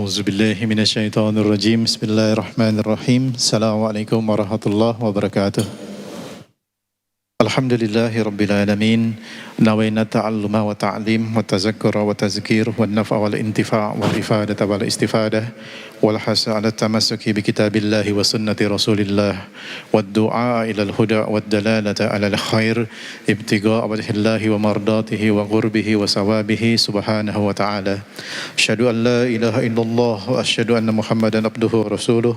A'udzu billahi minasyaitonir rajim. Bismillahirrahmanirrahim. Assalamualaikum warahmatullahi wabarakatuh. Alhamdulillahi rabbil alamin. Nawaina ta'alluma wa ta'lim wa tazakkura wa tazkir wa nafa wal intifa' wal ifadata wal istifadah wal hasa 'ala tamassuki bi kitabillahi wa sunnati rasulillah wad du'a ila al huda wad dalalata 'ala al khair ibtigha'a wajhillahi wa mardatihi wa qurbihi wa sawabihi subhanahu wa ta'ala. Asyhadu an la ilaha illallah wa asyhadu anna Muhammadan abduhu wa rasuluh.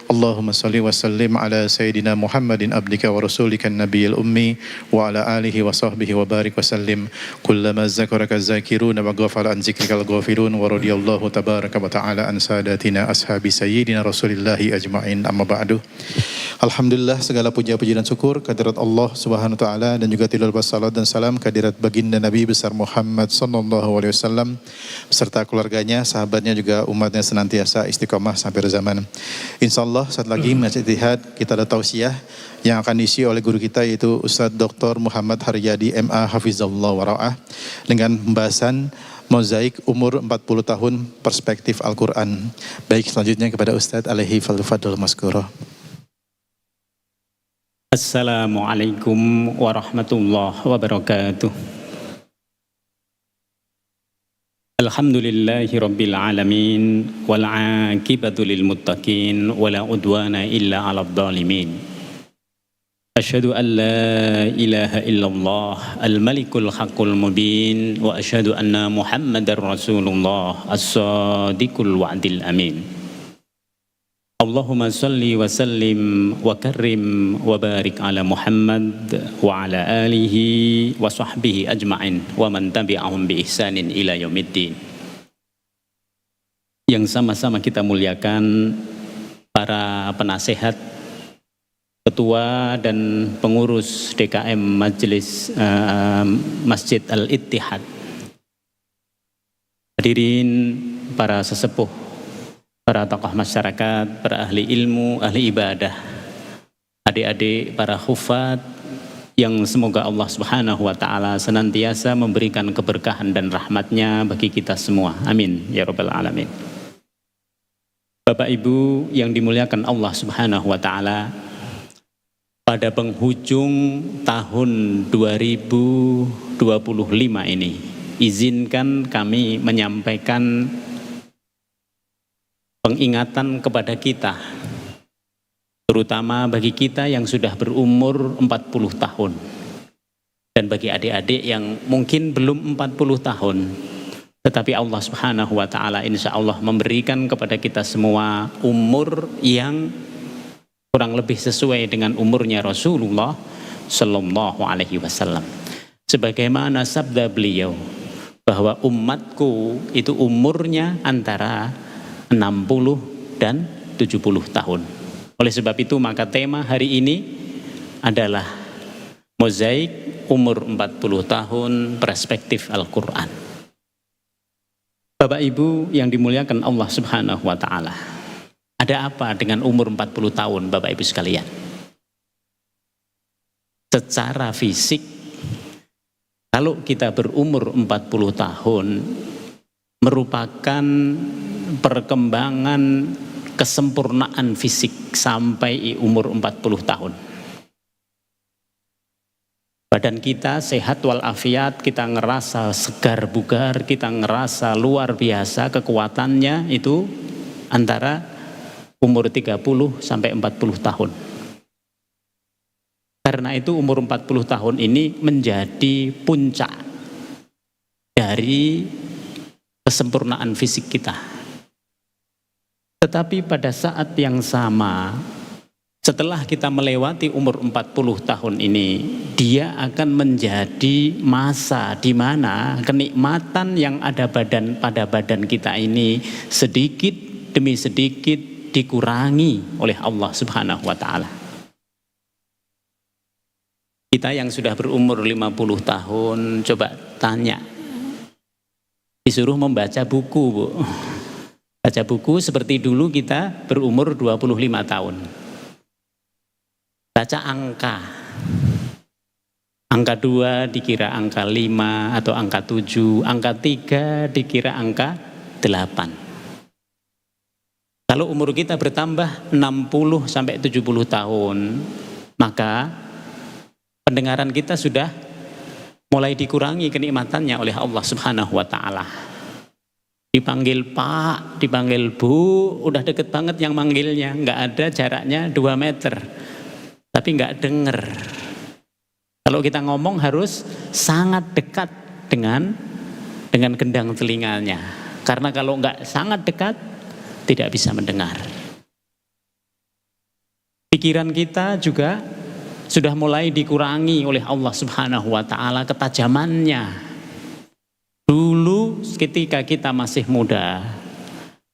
Allahumma salli wa sallim ala sayyidina Muhammadin abdika wa rasulika an-nabiyil ummi wa ala alihi wa sahbihi wa barik wa sallim. Kullama zakaraka zakiruna wa ghafala an zikrikal ghafilun wa radiyallahu tabaraka wa ta'ala an sadatina ashabi sayyidina rasulillahi ajma'in, amma ba'du. Alhamdulillah, segala puja puji dan syukur kehadirat Allah subhanahu wa ta'ala, dan juga tidak lupa salat dan salam kehadirat baginda Nabi besar Muhammad sallallahu alaihi wasallam beserta keluarganya, sahabatnya, juga umatnya senantiasa istiqomah sampai zaman. Insyaallah saat lagi Masjid Ittihad kita ada tausiah yang akan diisi oleh guru kita, yaitu Ustadz Dr. Muhammad Haryadi MA Hafizahullah Wara'ah, dengan pembahasan mozaik umur 40 tahun perspektif Al-Quran. Baik, selanjutnya kepada Ustadz alaihi fadl maskuro. Assalamualaikum warahmatullahi wabarakatuh. Alhamdulillahi rabbil alamin wal 'aqibatu lil muttaqin wala udwana illa 'alal zalimin. Asyhadu an la ilaha illallah al-malikul haqqul mubin wa asyhadu anna Muhammadar Rasulullah as-sadiqul wa'dil amin. Allahumma salli wa sallim wa karrim wa barik ala Muhammad wa ala alihi wa sahbihi ajma'in wa man tabi'ahum bi ihsanin ila yaumiddin. Yang sama-sama kita muliakan para penasehat, ketua dan pengurus DKM Majelis Masjid Al-Ittihad, hadirin para sesepuh, para tokoh masyarakat, para ahli ilmu, ahli ibadah, adik-adik para hufad, yang semoga Allah subhanahu wa ta'ala senantiasa memberikan keberkahan dan rahmatnya bagi kita semua. Amin ya rabbal alamin. Bapak Ibu yang dimuliakan Allah subhanahu wa ta'ala, pada penghujung tahun 2025 ini, izinkan kami menyampaikan pengingatan kepada kita, terutama bagi kita yang sudah berumur 40 tahun, dan bagi adik-adik yang mungkin belum 40 tahun, tetapi Allah subhanahu wa ta'ala insya Allah memberikan kepada kita semua umur yang kurang lebih sesuai dengan umurnya Rasulullah sallallahu alaihi wasallam. Sebagaimana sabda beliau bahwa umatku itu umurnya antara 60 dan 70 tahun. Oleh sebab itu maka tema hari ini adalah mozaik umur 40 tahun perspektif Al-Quran. Bapak Ibu yang dimuliakan Allah subhanahu wa ta'ala, ada apa dengan umur 40 tahun Bapak Ibu sekalian? Secara fisik, kalau kita berumur 40 tahun, merupakan perkembangan kesempurnaan fisik sampai umur 40 tahun. Badan kita sehat walafiat, kita ngerasa segar bugar, kita ngerasa luar biasa kekuatannya itu antara umur 30 sampai 40 tahun. Karena itu umur 40 tahun ini menjadi puncak dari kesempurnaan fisik kita. Tetapi pada saat yang sama, setelah kita melewati umur 40 tahun ini, dia akan menjadi masa di mana kenikmatan yang ada pada badan kita ini sedikit demi sedikit dikurangi oleh Allah subhanahu wa ta'ala. Kita yang sudah berumur 50 tahun, coba tanya, disuruh membaca buku, Bu. Baca buku seperti dulu kita berumur 25 tahun. Baca angka. Angka 2 dikira angka 5 atau angka 7, angka 3 dikira angka 8. Kalau umur kita bertambah 60 sampai 70 tahun, maka pendengaran kita sudah mulai dikurangi kenikmatannya oleh Allah Subhanahu wa taala. Dipanggil Pak, dipanggil Bu, udah deket banget yang manggilnya, nggak ada jaraknya 2 meter. Tapi nggak denger. Kalau kita ngomong harus sangat dekat dengan gendang telinganya. Karena kalau nggak sangat dekat, tidak bisa mendengar. Pikiran kita juga sudah mulai dikurangi oleh Allah Subhanahu wa taala ketajamannya. Dulu ketika kita masih muda,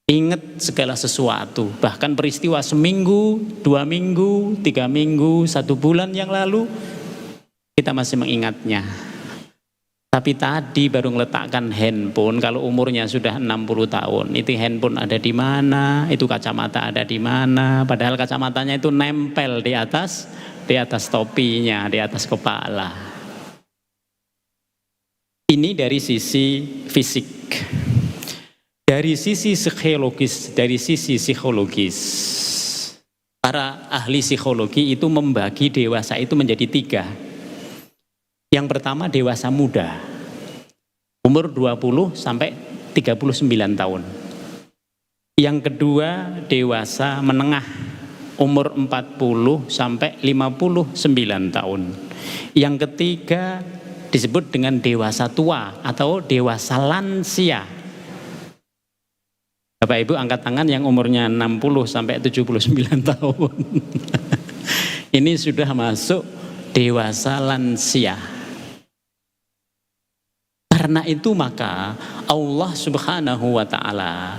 ingat segala sesuatu, bahkan peristiwa seminggu, 2 minggu, 3 minggu, 1 bulan yang lalu, kita masih mengingatnya. Tapi tadi baru meletakkan handphone, kalau umurnya sudah 60 tahun, itu handphone ada di mana, itu kacamata ada di mana, padahal kacamatanya itu nempel di atas topinya, di atas kepala. Ini dari sisi fisik. Dari sisi psikologis, para ahli psikologi itu membagi dewasa itu menjadi 3. Yang pertama dewasa muda, umur 20 sampai 39 tahun. Yang kedua dewasa menengah, umur 40 sampai 59 tahun. Yang ketiga disebut dengan dewasa tua atau dewasa lansia. Bapak Ibu angkat tangan yang umurnya 60 sampai 79 tahun. Ini sudah masuk dewasa lansia. Karena itu maka Allah Subhanahu wa taala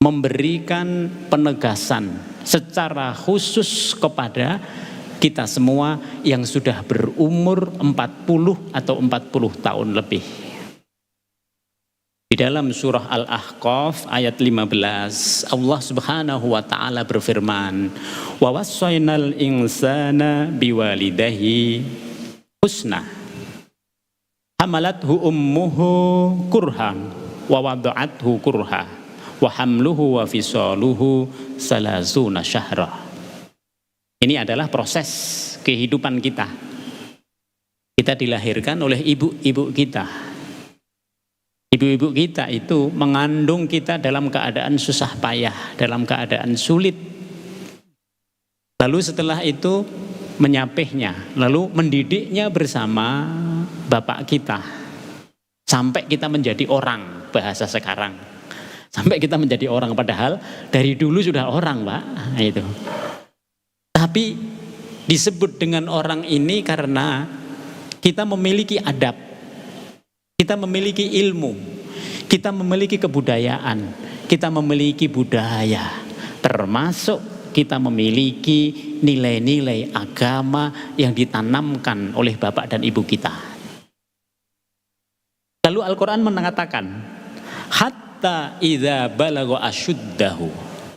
memberikan penegasan secara khusus kepada kita semua yang sudah berumur 40 atau 40 tahun lebih. Di dalam surah Al-Ahqaf ayat 15, Allah Subhanahu wa taala berfirman, "Wa wassaynal insana biwalidayhi husna. Hamalathu ummuhu kurhan wa wada'athu kurha wa hamluhu wa fisaluhu salasuna syahra." Ini adalah proses kehidupan kita. Kita dilahirkan oleh ibu-ibu kita. Ibu-ibu kita itu mengandung kita dalam keadaan susah payah, dalam keadaan sulit. Lalu setelah itu menyapihnya, lalu mendidiknya bersama bapak kita. Sampai kita menjadi orang, bahasa sekarang. Sampai kita menjadi orang, padahal dari dulu sudah orang, Pak. Nah, itu. Tapi disebut dengan orang ini karena kita memiliki adab, kita memiliki ilmu, kita memiliki kebudayaan, kita memiliki budaya, termasuk kita memiliki nilai-nilai agama yang ditanamkan oleh bapak dan ibu kita. Lalu Al-Quran mengatakan, hatta idza balagha asyuddahu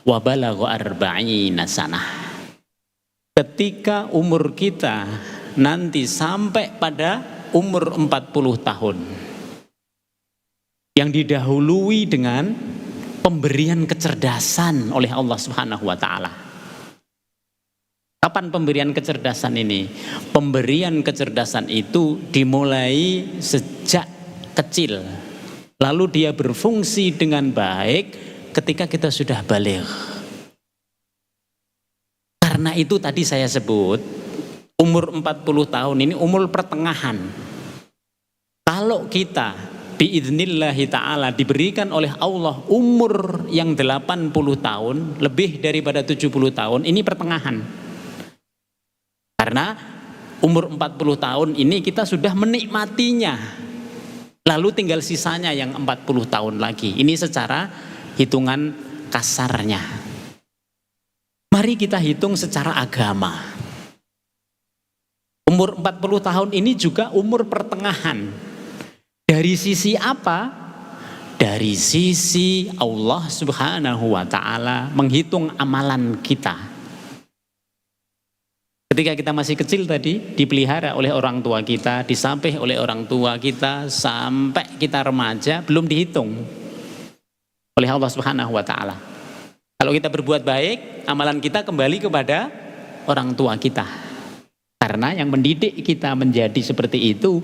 wa balagha arba'ina sanah. Ketika umur kita nanti sampai pada umur 40 tahun, yang didahului dengan pemberian kecerdasan oleh Allah Subhanahu wa taala. Kapan pemberian kecerdasan ini? Pemberian kecerdasan itu dimulai sejak kecil. Lalu dia berfungsi dengan baik ketika kita sudah baligh. Karena itu tadi saya sebut umur 40 tahun ini umur pertengahan. Kalau kita biidznillahi ta'ala diberikan oleh Allah umur yang 80 tahun, lebih daripada 70 tahun, ini pertengahan. Karena umur 40 tahun ini kita sudah menikmatinya. Lalu tinggal sisanya yang 40 tahun lagi. Ini secara hitungan kasarnya. Mari kita hitung secara agama. Umur 40 tahun ini juga umur pertengahan. Dari sisi apa? Dari sisi Allah Subhanahu wa ta'ala menghitung amalan kita. Ketika kita masih kecil tadi, dipelihara oleh orang tua kita, disampih oleh orang tua kita, sampai kita remaja, belum dihitung. oleh Allah Subhanahu wa taala. Kalau kita berbuat baik, amalan kita kembali kepada orang tua kita. Karena yang mendidik kita menjadi seperti itu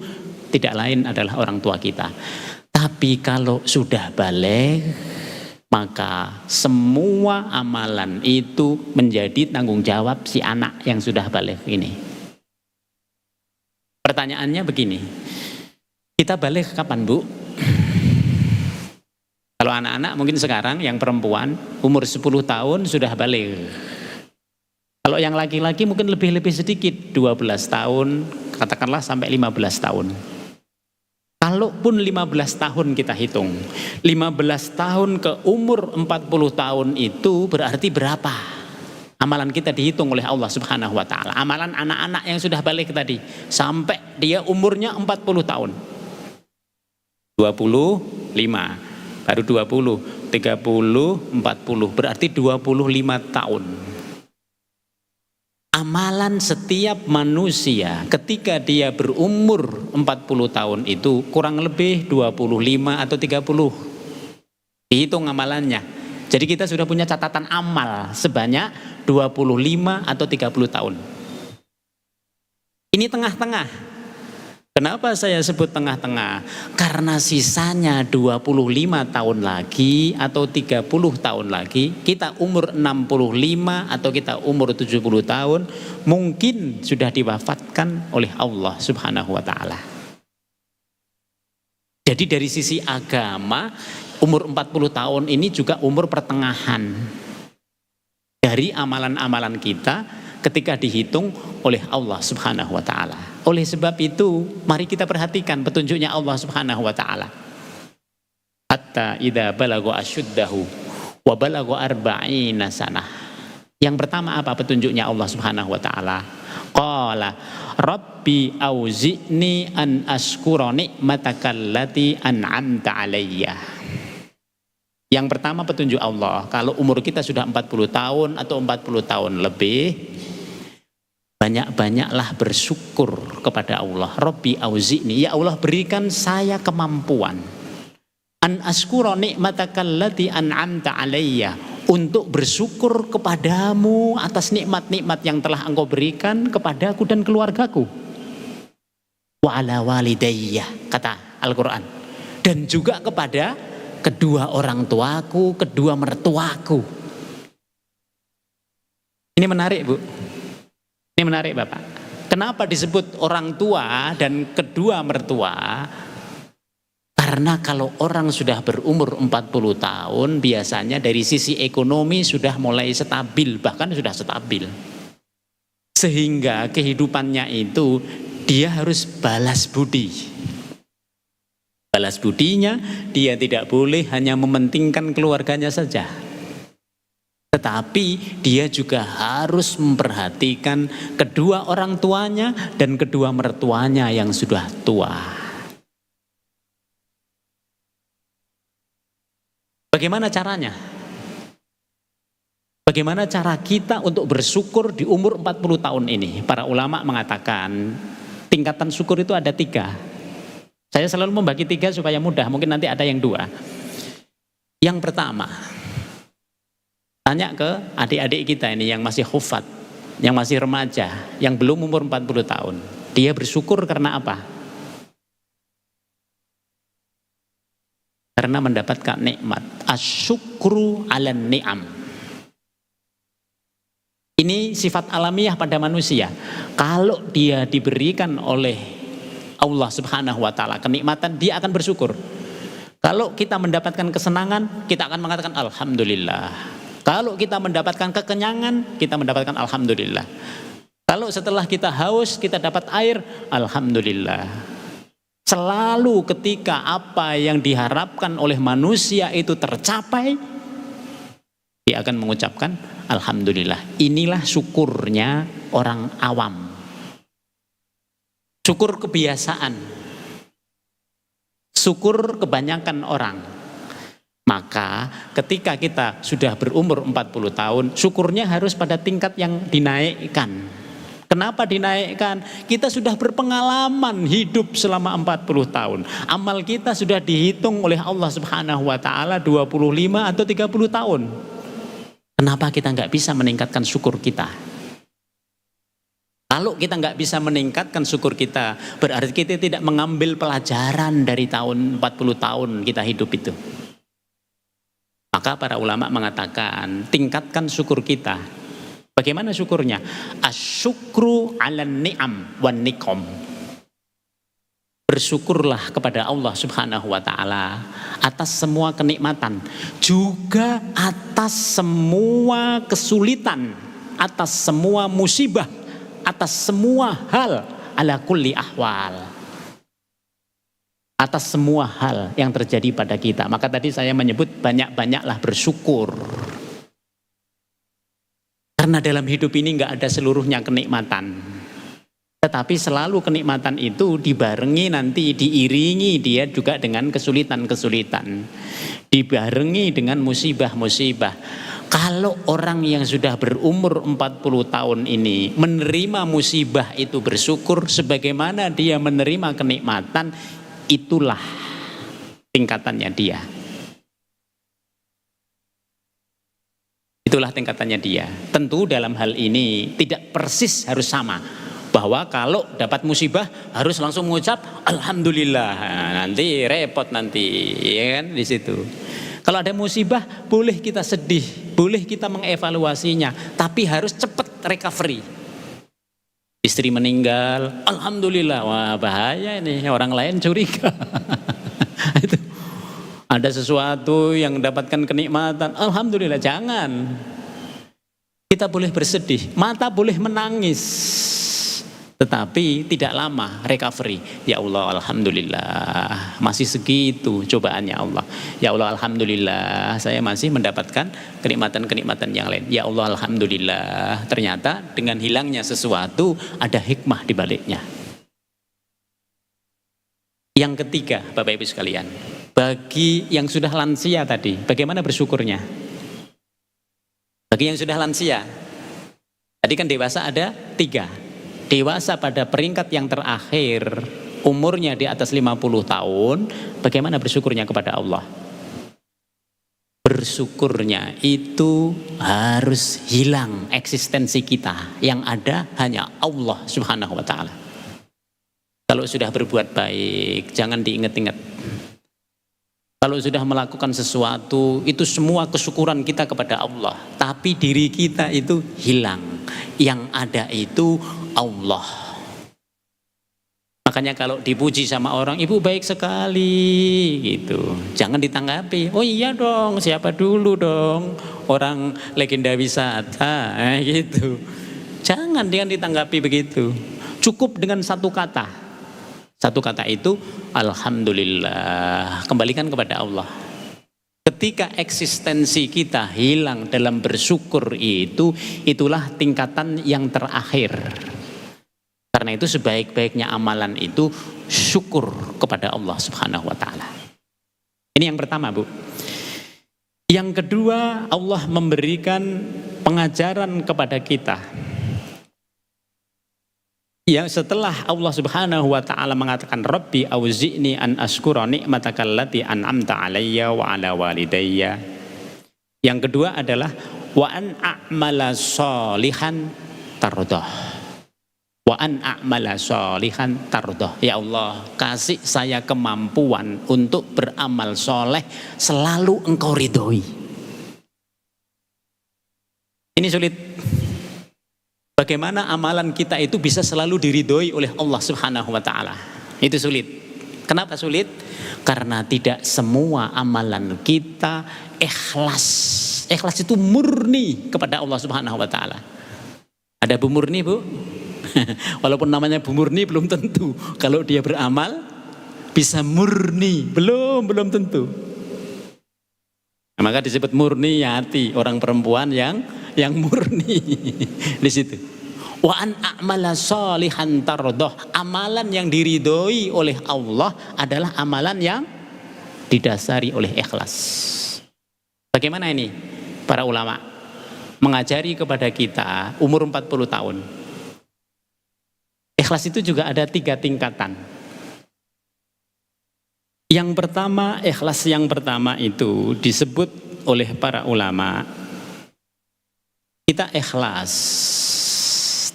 tidak lain adalah orang tua kita. Tapi kalau sudah balik, maka semua amalan itu menjadi tanggung jawab si anak yang sudah balik ini. Pertanyaannya begini, kita balik kapan, Bu? Kalau anak-anak mungkin sekarang yang perempuan umur 10 tahun sudah balik. Kalau yang laki-laki mungkin lebih sedikit, 12 tahun, katakanlah sampai 15 tahun. Kalaupun 15 tahun kita hitung, 15 tahun ke umur 40 tahun itu berarti berapa? Amalan kita dihitung oleh Allah Subhanahu wa taala. Amalan anak-anak yang sudah balik tadi sampai dia umurnya 40 tahun. 25 baru 20, 30, 40, berarti 25 tahun. Amalan setiap manusia ketika dia berumur 40 tahun itu kurang lebih 25 atau 30. Dihitung amalannya. Jadi kita sudah punya catatan amal sebanyak 25 atau 30 tahun. Ini tengah-tengah. Kenapa saya sebut tengah-tengah? Karena sisanya 25 tahun lagi atau 30 tahun lagi, kita umur 65 atau kita umur 70 tahun, mungkin sudah diwafatkan oleh Allah Subhanahu wa taala. Jadi dari sisi agama, umur 40 tahun ini juga umur pertengahan dari amalan-amalan kita ketika dihitung oleh Allah Subhanahu wa taala. Oleh sebab itu, mari kita perhatikan petunjuknya Allah Subhanahu wa taala. Hatta idza balagha asyuddahu wa balagha arba'ina sanah. Yang pertama apa petunjuknya Allah Subhanahu wa taala? Qala rabbi auzi'ni an ashkura ni'matakal lati an'amta 'alayya. Yang pertama petunjuk Allah, kalau umur kita sudah 40 tahun atau 40 tahun lebih, banyak-banyaklah bersyukur kepada Allah. Rabbi auzi'ni, ya Allah berikan saya kemampuan an askura nikmatakal lati an'amta alayya, untuk bersyukur kepadamu atas nikmat-nikmat yang telah engkau berikan kepadaku dan keluargaku. Wa ala walidayya, kata Al-Quran, dan juga kepada kedua orang tuaku, kedua mertuaku. Ini menarik, Bu. Ini menarik, Bapak. Kenapa disebut orang tua dan kedua mertua? Karena kalau orang sudah berumur 40 tahun, biasanya dari sisi ekonomi sudah mulai stabil, bahkan sudah stabil. Sehingga kehidupannya itu dia harus balas budi. Balas budinya, dia tidak boleh hanya mementingkan keluarganya saja. Tetapi dia juga harus memperhatikan kedua orang tuanya dan kedua mertuanya yang sudah tua. Bagaimana caranya? Bagaimana cara kita untuk bersyukur di umur 40 tahun ini? Para ulama mengatakan tingkatan syukur itu ada 3. Saya selalu membagi 3 supaya mudah, mungkin nanti ada yang 2. Yang pertama, tanya ke adik-adik kita ini yang masih khufat, yang masih remaja, yang belum umur 40 tahun. Dia bersyukur karena apa? Karena mendapatkan nikmat. Asyukru 'alan ni'am. Ini sifat alamiah pada manusia. Kalau dia diberikan oleh Allah Subhanahu wa taala kenikmatan, dia akan bersyukur. Kalau kita mendapatkan kesenangan, kita akan mengatakan alhamdulillah. Kalau kita mendapatkan kekenyangan, kita mendapatkan alhamdulillah. Kalau setelah kita haus, kita dapat air, alhamdulillah. Selalu ketika apa yang diharapkan oleh manusia itu tercapai, dia akan mengucapkan alhamdulillah. Inilah syukurnya orang awam. Syukur kebiasaan. Syukur kebanyakan orang. Maka ketika kita sudah berumur 40 tahun, syukurnya harus pada tingkat yang dinaikkan. Kenapa dinaikkan? Kita sudah berpengalaman hidup selama 40 tahun. Amal kita sudah dihitung oleh Allah Subhanahu wa taala 25 atau 30 tahun. Kenapa kita nggak bisa meningkatkan syukur kita? Kalau kita nggak bisa meningkatkan syukur kita, berarti kita tidak mengambil pelajaran dari tahun 40 tahun kita hidup itu. Maka para ulama mengatakan, tingkatkan syukur kita. Bagaimana syukurnya? Asyukru 'alan ni'am wan niqam. Bersyukurlah kepada Allah Subhanahu wa taala atas semua kenikmatan, juga atas semua kesulitan, atas semua musibah, atas semua hal, ala kulli ahwal. Atas semua hal yang terjadi pada kita. Maka tadi saya menyebut banyak-banyaklah bersyukur. Karena dalam hidup ini nggak ada seluruhnya kenikmatan. Tetapi selalu kenikmatan itu dibarengi nanti, diiringi dia juga dengan kesulitan-kesulitan. Dibarengi dengan musibah-musibah. Kalau orang yang sudah berumur 40 tahun ini menerima musibah itu bersyukur, sebagaimana dia menerima kenikmatan, itulah tingkatannya dia. Itulah tingkatannya dia. Tentu dalam hal ini tidak persis harus sama. Bahwa kalau dapat musibah harus langsung mengucap alhamdulillah. Nanti repot nanti, ya kan di situ. Kalau ada musibah boleh kita sedih, boleh kita mengevaluasinya, tapi harus cepat recovery. Istri meninggal, alhamdulillah. Wah, bahaya ini, orang lain curiga. Itu. Ada sesuatu yang mendapatkan kenikmatan, alhamdulillah. Jangan. Kita boleh bersedih, mata boleh menangis, tetapi tidak lama recovery. Ya Allah, alhamdulillah, masih segitu cobaannya Allah. Ya Allah, alhamdulillah, saya masih mendapatkan kenikmatan-kenikmatan yang lain. Ya Allah, alhamdulillah, ternyata dengan hilangnya sesuatu ada hikmah di baliknya. Yang ketiga, Bapak Ibu sekalian, bagi yang sudah lansia tadi, bagaimana bersyukurnya? Bagi yang sudah lansia, tadi kan dewasa ada 3. Dewasa pada peringkat yang terakhir, umurnya di atas 50 tahun, bagaimana bersyukurnya kepada Allah? Bersyukurnya itu harus hilang eksistensi kita, yang ada hanya Allah Subhanahu wa taala. Kalau sudah berbuat baik, jangan diingat-ingat. Kalau sudah melakukan sesuatu, itu semua kesyukuran kita kepada Allah. Tapi diri kita itu hilang. Yang ada itu Allah. Makanya kalau dipuji sama orang, ibu baik sekali gitu. Jangan ditanggapi, oh iya dong, siapa dulu dong orang legenda wisata gitu. Jangan ditanggapi begitu. Cukup dengan satu kata. Satu kata itu alhamdulillah, kembalikan kepada Allah. Ketika eksistensi kita hilang dalam bersyukur itu, itulah tingkatan yang terakhir. Karena itu sebaik-baiknya amalan itu syukur kepada Allah Subhanahu wa taala. Ini yang pertama, Bu. Yang kedua, Allah memberikan pengajaran kepada kita. Yang setelah Allah Subhanahu wa taala mengatakan Rabbi auzi'ni an askura ni'mataka allati an'amta 'alayya wa 'ala walidayya. Yang kedua adalah wa an a'mala sholihan tardah. Wa an a'mala sholihan tardah. Ya Allah, kasih saya kemampuan untuk beramal soleh selalu Engkau ridhoi. Ini sulit. Bagaimana amalan kita itu bisa selalu diridhoi oleh Allah Subhanahu wa taala? Itu sulit. Kenapa sulit? Karena tidak semua amalan kita ikhlas. Ikhlas itu murni kepada Allah Subhanahu wa taala. Ada Bu Murni, Bu? Walaupun namanya Bu Murni belum tentu kalau dia beramal bisa murni, belum tentu. Nah, maka disebut murni hati, orang perempuan yang murni di situ. Wa an a'mala sholihan tardah. Amalan yang diridhoi oleh Allah adalah amalan yang didasari oleh ikhlas. Bagaimana ini? Para ulama mengajari kepada kita umur 40 tahun. Ikhlas itu juga ada 3 tingkatan. Yang pertama, ikhlas yang pertama itu disebut oleh para ulama, kita ikhlas,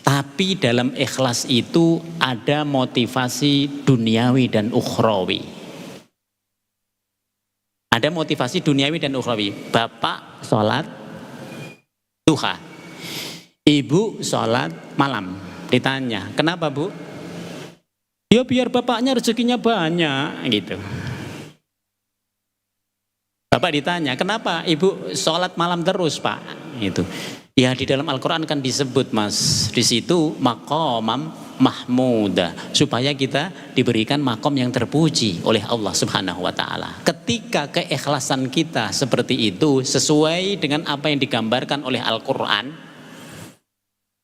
tapi dalam ikhlas itu ada motivasi duniawi dan ukhrawi. Ada motivasi duniawi dan ukhrawi. Bapak sholat duha, ibu sholat malam. Ditanya, kenapa bu? Ya biar bapaknya rezekinya banyak gitu. Bapak ditanya, kenapa ibu sholat malam terus pak? Gitu. Ya di dalam Al-Quran kan disebut mas, di situ maqamam mahmuda, supaya kita diberikan makom yang terpuji oleh Allah Subhanahu wa taala. Ketika keikhlasan kita seperti itu sesuai dengan apa yang digambarkan oleh Al-Quran,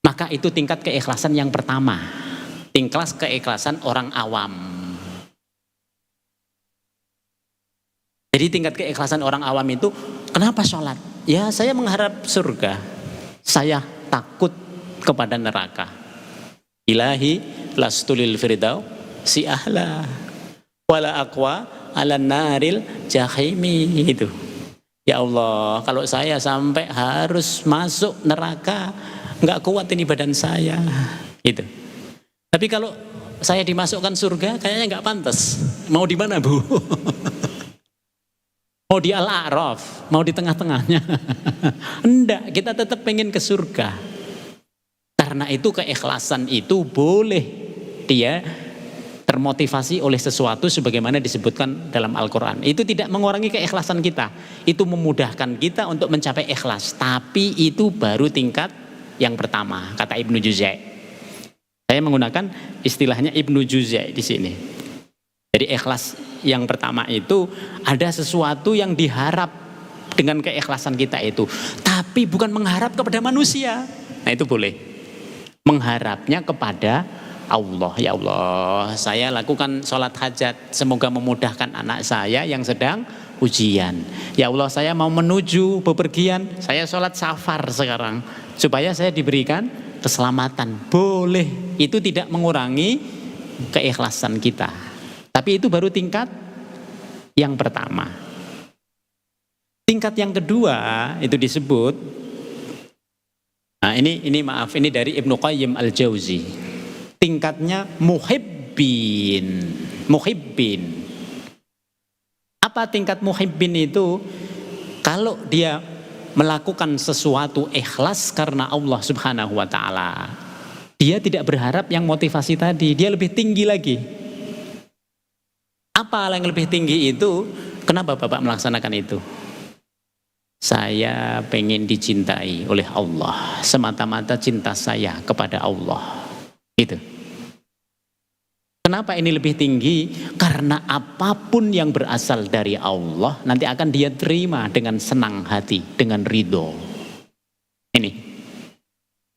maka itu tingkat keikhlasan yang pertama, tingkat keikhlasan orang awam. Jadi tingkat keikhlasan orang awam itu, kenapa sholat? Ya saya mengharap surga, saya takut kepada neraka. Ilahi lastulil firdau si ahla wala aqwa ala naril jahimi. Itu ya Allah, kalau saya sampai harus masuk neraka, nggak kuat ini badan saya gitu. Tapi kalau saya dimasukkan surga, kayaknya nggak pantas. Mau di mana bu? Mau di Al-A'raf, mau di tengah-tengahnya? Enggak, kita tetap pengen ke surga. Karena itu keikhlasan itu boleh dia termotivasi oleh sesuatu sebagaimana disebutkan dalam Al-Quran. Itu tidak mengurangi keikhlasan kita. Itu memudahkan kita untuk mencapai ikhlas. Tapi itu baru tingkat yang pertama, kata Ibnu Juzai. Saya menggunakan istilahnya Ibnu Juzai di sini. Jadi ikhlas yang pertama itu ada sesuatu yang diharap dengan keikhlasan kita itu, tapi bukan mengharap kepada manusia. Nah itu boleh. Mengharapnya kepada Allah. Ya Allah, saya lakukan sholat hajat, semoga memudahkan anak saya yang sedang ujian. Ya Allah, saya mau menuju bepergian, saya sholat safar sekarang, supaya saya diberikan keselamatan. Boleh. Itu tidak mengurangi keikhlasan kita. Tapi itu baru tingkat yang pertama. Tingkat yang kedua itu disebut, nah ini maaf, ini dari Ibnu Qayyim Al-Jauzi. Tingkatnya muhibbin. Muhibbin. Apa tingkat muhibbin itu? Kalau dia melakukan sesuatu ikhlas karena Allah Subhanahu wa taala, dia tidak berharap yang motivasi tadi, dia lebih tinggi lagi. Apa yang lebih tinggi itu? Kenapa Bapak melaksanakan itu? Saya pengen dicintai oleh Allah, semata-mata cinta saya kepada Allah. Itu. Kenapa ini lebih tinggi? Karena apapun yang berasal dari Allah nanti akan dia terima dengan senang hati, dengan ridho. Ini.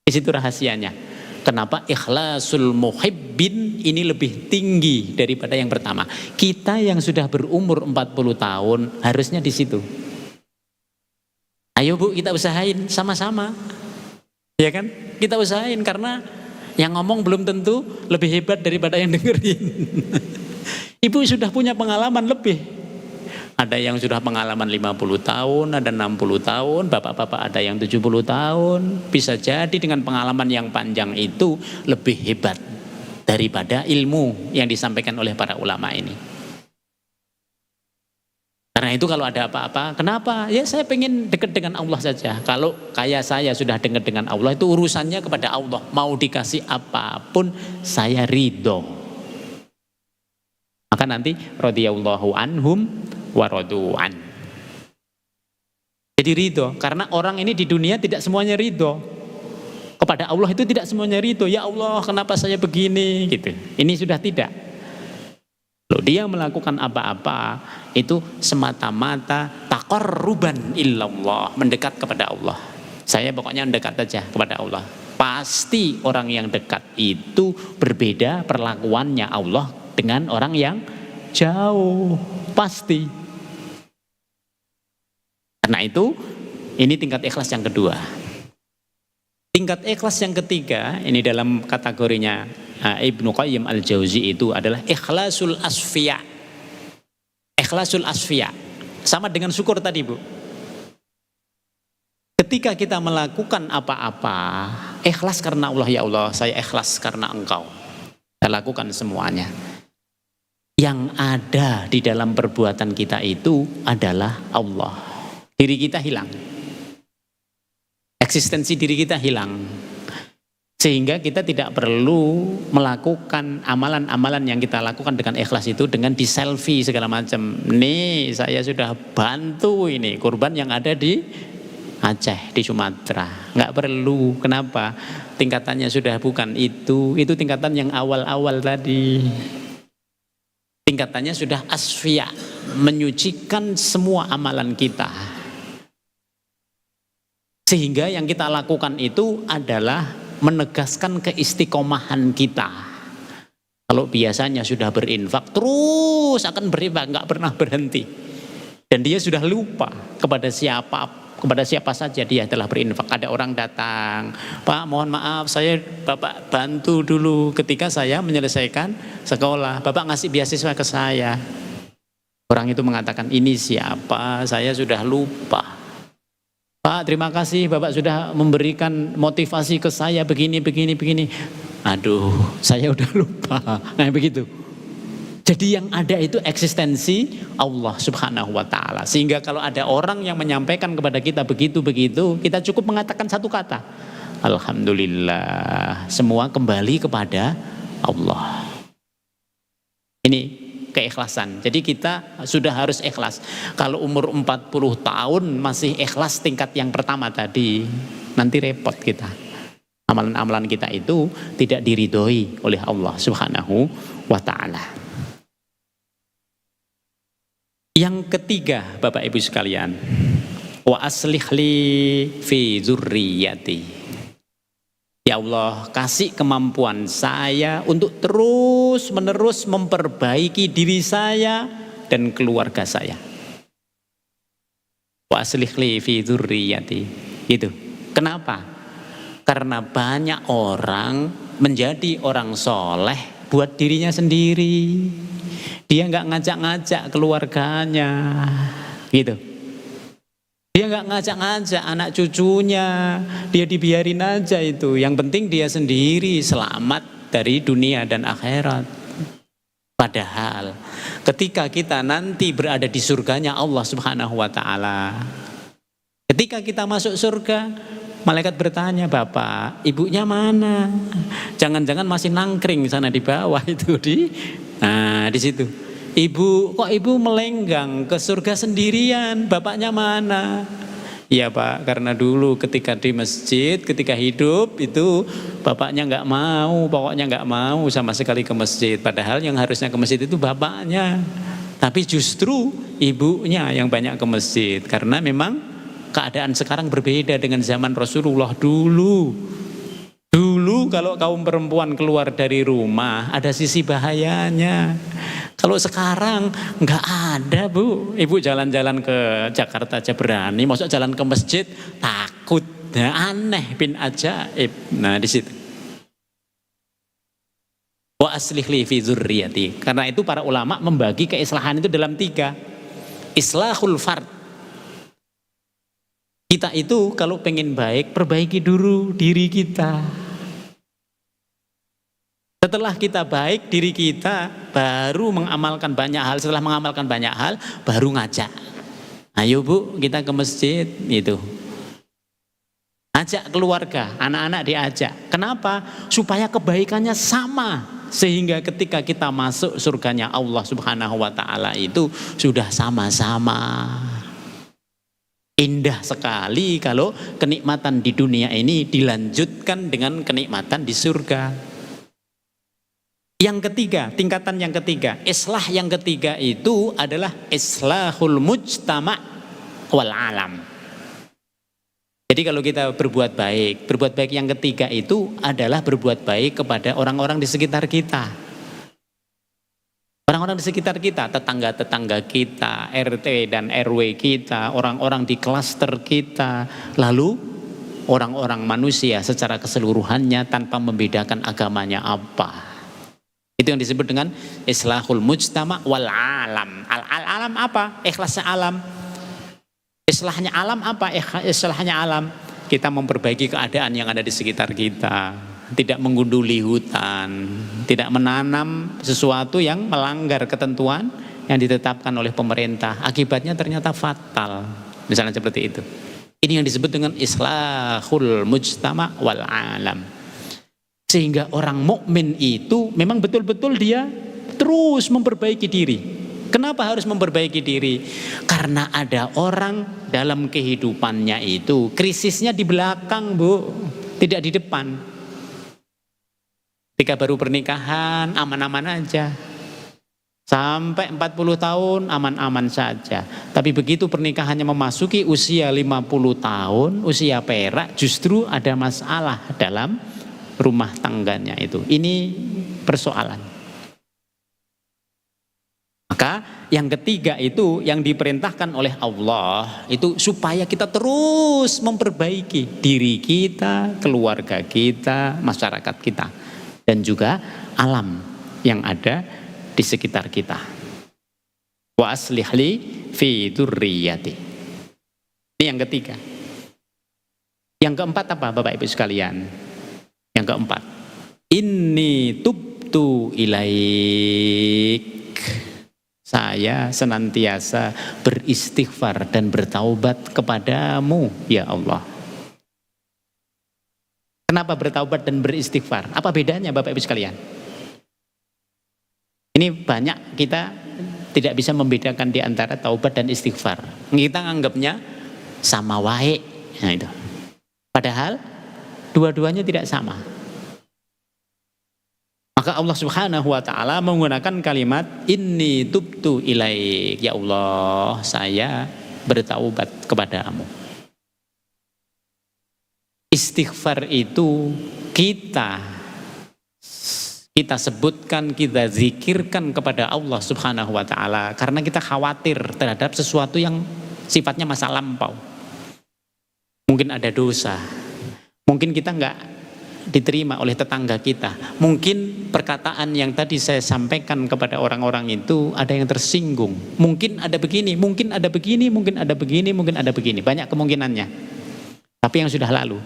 Di situ rahasianya. Kenapa ikhlasul muhibbin ini lebih tinggi daripada yang pertama? Kita yang sudah berumur 40 tahun harusnya di situ. Ayo bu, kita usahain sama-sama. Ya kan? Kita usahain karena yang ngomong belum tentu lebih hebat daripada yang dengerin. Ibu sudah punya pengalaman lebih. Ada yang sudah pengalaman 50 tahun, ada 60 tahun, bapak-bapak ada yang 70 tahun. Bisa jadi dengan pengalaman yang panjang itu lebih hebat daripada ilmu yang disampaikan oleh para ulama ini. Karena itu kalau ada apa-apa, kenapa? Ya saya pengen dekat dengan Allah saja. Kalau kayak saya sudah dekat dengan Allah, itu urusannya kepada Allah. Mau dikasih apapun, saya ridho. Maka nanti radhiyallahu anhum wa radu'an. Jadi ridho, karena orang ini di dunia tidak semuanya ridho. Kepada Allah itu tidak semuanya ridho. Ya Allah, kenapa saya begini? Gitu. Ini sudah tidak. Loh, dia melakukan apa-apa itu semata-mata taqarruban illallah, mendekat kepada Allah. Saya pokoknya mendekat saja kepada Allah. Pasti orang yang dekat itu berbeda perlakuannya Allah dengan orang yang jauh. Pasti. Karena itu, ini tingkat ikhlas yang kedua. Tingkat ikhlas yang ketiga, ini dalam kategorinya Ibnu Qayyim al-Jauzi itu adalah ikhlasul asfiya. Ikhlasul asfiya. Sama dengan syukur tadi, Bu. Ketika kita melakukan apa-apa, ikhlas karena Allah, ya Allah, saya ikhlas karena Engkau. Saya lakukan semuanya. Yang ada di dalam perbuatan kita itu adalah Allah. Diri kita hilang. Eksistensi diri kita hilang. Sehingga kita tidak perlu melakukan amalan-amalan yang kita lakukan dengan ikhlas itu dengan di selfie segala macam. Nih saya sudah bantu ini kurban yang ada di Aceh, di Sumatera. Nggak perlu. Kenapa? Tingkatannya sudah bukan itu. Itu tingkatan yang awal-awal tadi. Tingkatannya sudah asfiya, menyucikan semua amalan kita. Sehingga yang kita lakukan itu adalah menegaskan keistiqomahan kita. Kalau biasanya sudah berinfak, terus akan berinfak, nggak pernah berhenti. Dan dia sudah lupa kepada siapa saja dia telah berinfak. Ada orang datang, Pak mohon maaf saya Bapak bantu dulu ketika saya menyelesaikan sekolah. Bapak ngasih beasiswa ke saya. Orang itu mengatakan ini siapa, saya sudah lupa. Pak terima kasih Bapak sudah memberikan motivasi ke saya begini. Aduh saya udah lupa. Nah begitu. Jadi yang ada itu eksistensi Allah subhanahu wa ta'ala. Sehingga kalau ada orang yang menyampaikan kepada kita begitu, kita cukup mengatakan satu kata. Alhamdulillah, semua kembali kepada Allah. Ini keikhlasan. Jadi kita sudah harus ikhlas. Kalau umur 40 tahun masih ikhlas tingkat yang pertama tadi, nanti repot kita. Amalan-amalan kita itu tidak diridhoi oleh Allah subhanahu wa ta'ala. Yang ketiga, Bapak Ibu sekalian, wa aslih li fi dzurriyyati. Ya Allah, kasih kemampuan saya untuk terus-menerus memperbaiki diri saya dan keluarga saya. Wa aslih li fi dzurriyyati. Itu. Kenapa? Karena banyak orang menjadi orang soleh buat dirinya sendiri. Dia nggak ngajak-ngajak keluarganya, gitu. Dia nggak ngajak-ngajak anak cucunya, dia dibiarin aja itu. Yang penting dia sendiri selamat dari dunia dan akhirat. Padahal ketika kita nanti berada di surganya Allah subhanahu wa ta'ala, ketika kita masuk surga, malaikat bertanya, Bapak, ibunya mana? Jangan-jangan masih nangkring sana di bawah itu Nah di situ. Ibu, kok ibu melenggang ke surga sendirian? Bapaknya mana? Iya Pak, karena dulu ketika di masjid, ketika hidup itu bapaknya nggak mau, pokoknya nggak mau sama sekali ke masjid. Padahal yang harusnya ke masjid itu bapaknya. Tapi justru ibunya yang banyak ke masjid. Karena memang keadaan sekarang berbeda dengan zaman Rasulullah dulu. Dulu kalau kaum perempuan keluar dari rumah ada sisi bahayanya. Kalau sekarang nggak ada Bu. Ibu jalan-jalan ke Jakarta aja berani, masuk jalan ke masjid takut. Nah, aneh bin ajaib. Nah di situ. Wa aslih li fi dzurriyyati. Karena itu para ulama membagi keislahan itu dalam 3. Islahul fard. Kita itu kalau pengen baik, perbaiki dulu diri kita. Setelah kita baik diri kita, baru mengamalkan banyak hal. Setelah mengamalkan banyak hal, baru ngajak. Ayo Bu, kita ke masjid, gitu. Ajak keluarga, anak-anak diajak. Kenapa? Supaya kebaikannya sama. Sehingga ketika kita masuk surganya Allah subhanahu wa ta'ala itu sudah sama-sama. Indah sekali kalau kenikmatan di dunia ini dilanjutkan dengan kenikmatan di surga. Yang ketiga, tingkatan yang ketiga, islah yang ketiga itu adalah islahul mujtama' wal alam. Jadi kalau kita berbuat baik yang ketiga itu adalah berbuat baik kepada orang-orang di sekitar kita. Orang-orang di sekitar kita, tetangga-tetangga kita, RT dan RW kita, orang-orang di klaster kita. Lalu orang-orang manusia secara keseluruhannya tanpa membedakan agamanya apa. Itu yang disebut dengan islahul mujtama wal alam. Alam apa? Ikhlasnya alam. Islahnya alam apa? Islahnya alam. Kita memperbaiki keadaan yang ada di sekitar kita. Tidak menggunduli hutan. Tidak menanam sesuatu yang melanggar ketentuan yang ditetapkan oleh pemerintah. Akibatnya ternyata fatal. Misalnya seperti itu. Ini yang disebut dengan islahul mujtama wal alam. Sehingga orang mukmin itu memang betul-betul dia terus memperbaiki diri. Kenapa harus memperbaiki diri? Karena ada orang dalam kehidupannya itu krisisnya di belakang, Bu, tidak di depan. Ketika baru pernikahan aman-aman aja. Sampai 40 tahun aman-aman saja. Tapi begitu pernikahannya memasuki usia 50 tahun, usia perak, justru ada masalah dalam rumah tangganya itu. Ini persoalan. Maka yang ketiga itu yang diperintahkan oleh Allah itu supaya kita terus memperbaiki diri kita, keluarga kita, masyarakat kita. Dan juga alam yang ada di sekitar kita. Wa aslih li fi dzurriyyati. Ini yang ketiga. Yang keempat apa Bapak Ibu sekalian? Yang keempat, inni tubtu ilaik. Saya senantiasa beristighfar dan bertaubat kepadamu ya Allah. Kenapa bertaubat dan beristighfar? Apa bedanya Bapak Ibu sekalian? Ini banyak kita tidak bisa membedakan di antara taubat dan istighfar. Kita anggapnya sama wae. Nah itu. Padahal dua-duanya tidak sama. Maka Allah Subhanahu wa taala menggunakan kalimat inni tubtu ilaik. Ya Allah, saya bertaubat kepadamu. Istighfar itu kita sebutkan, kita zikirkan kepada Allah Subhanahu wa taala karena kita khawatir terhadap sesuatu yang sifatnya masa lampau. Mungkin ada dosa. Mungkin kita enggak diterima oleh tetangga kita. Mungkin perkataan yang tadi saya sampaikan kepada orang-orang itu ada yang tersinggung. Mungkin ada begini, mungkin ada begini, mungkin ada begini, mungkin ada begini. Banyak kemungkinannya. Tapi yang sudah lalu.